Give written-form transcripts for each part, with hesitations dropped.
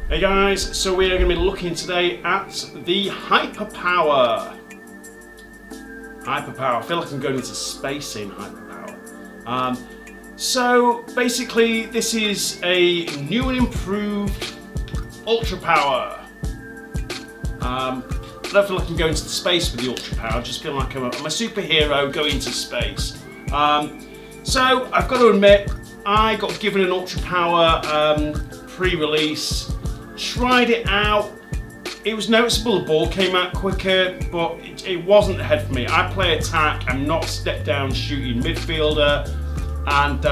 Hey guys, so we are going to be looking today at the Hyperpower. I feel like I'm going into space in Hyperpower. So basically this is a new and improved Ultra Power. I don't feel like I'm going to space with the Ultra Power, I just feel like I'm a superhero going to space. So I've got to admit, I got given an Ultra Power pre-release, tried it out. It was noticeable the ball came out quicker, but it wasn't the head for me. I play attack, I'm not a step down shooting midfielder, and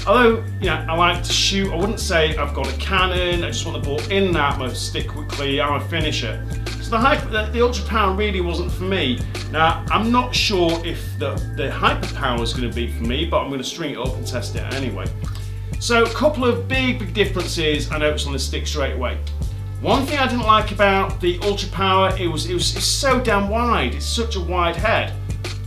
although I like to shoot, I wouldn't say I've got a cannon. I just want the ball in and out, my stick quickly, I'm a finisher. So the Ultra Power really wasn't for me. Now I'm not sure if the Hyperpower is going to be for me, but I'm going to string it up and test it anyway. So a couple of big differences I noticed on the stick straight away. One thing I didn't like about the Ultra Power, it's so damn wide. It's such a wide head.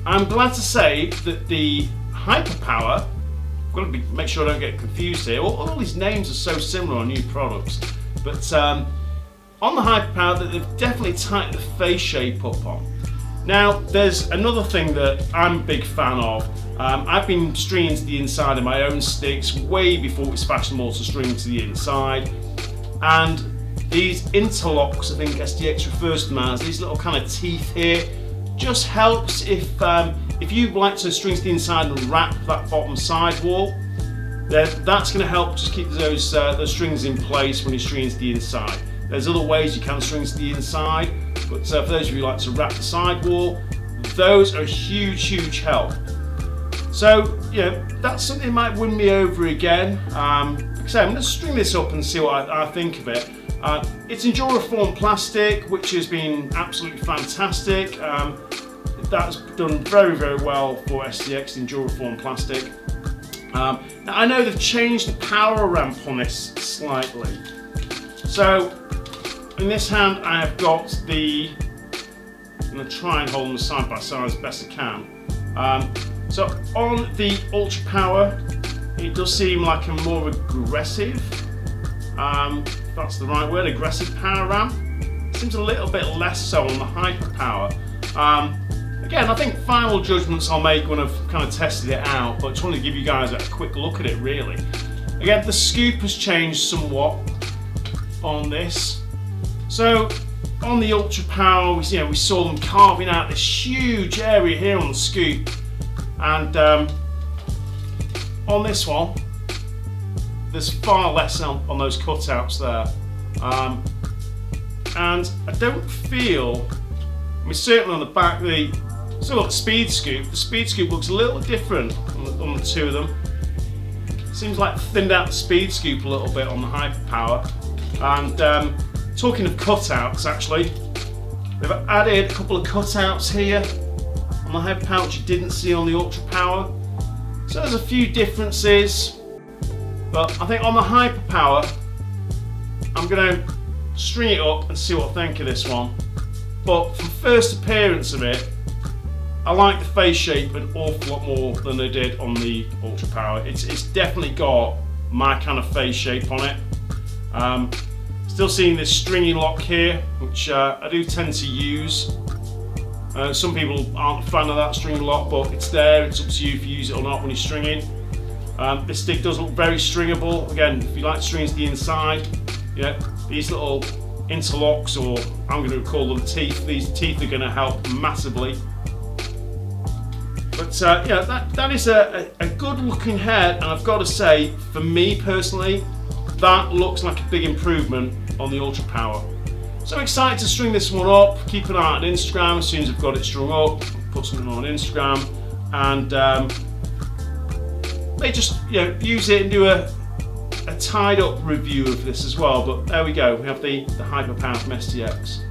I'm glad to say that the Hyperpower, I've got to make sure I don't get confused here. All these names are so similar on new products, but on the Hyperpower, they've definitely tightened the face shape up on. Now, there's another thing that I'm a big fan of. I've been stringing to the inside of my own sticks way before it was fashionable to string to the inside. And these Interlocks, I think STX refers to them as, these little kind of teeth here, just helps if you like to string to the inside and wrap that bottom sidewall. That's going to help just keep those strings in place when you're stringing to the inside. There's other ways you can string to the inside, but for those of you who like to wrap the sidewall, those are a huge help. So that's something that might win me over again. Like I say, I'm going to string this up and see what I think of it. It's EnduraForm plastic, which has been absolutely fantastic. That's done very well for STX EnduraForm plastic. Now I know they've changed the power ramp on this slightly. So in this hand I have got the, I'm going to try and hold them side by side as best I can. So on the Ultra Power, it does seem like a more aggressive, if that's the right word, aggressive power ramp. It seems a little bit less so on the Hyperpower. Again, I think final judgments I'll make when I've kind of tested it out, but I just wanted to give you guys a quick look at it really. Again, the scoop has changed somewhat on this. So on the Ultra Power, we saw them carving out this huge area here on the scoop, and on this one, there's far less on those cutouts there, and I don't feel, certainly on the back, still got the speed scoop. The speed scoop looks a little different on the two of them. Seems like thinned out the speed scoop a little bit on the Hyperpower. And talking of cutouts, actually, they've added a couple of cutouts here on the Hyperpower which you didn't see on the Ultra Power. So there's a few differences, but I think on the Hyperpower, I'm going to string it up and see what I think of this one. But from first appearance of it, I like the face shape an awful lot more than they did on the Ultra Power. It's definitely got my kind of face shape on it. Still seeing this stringing lock here, which I do tend to use. Some people aren't a fan of that stringing lock, but it's there. It's up to you if you use it or not when you're stringing. This stick does look very stringable. Again, if you like strings to the inside, these little interlocks, or I'm going to call them teeth, these teeth are going to help massively. But that is a good looking head, and I've got to say, for me personally, that looks like a big improvement on the Ultra Power. So I'm excited to string this one up. Keep an eye on Instagram. As soon as I've got it strung up, put something on Instagram, and may just use it and do a tied up review of this as well. But there we go, we have the Hyperpower from STX.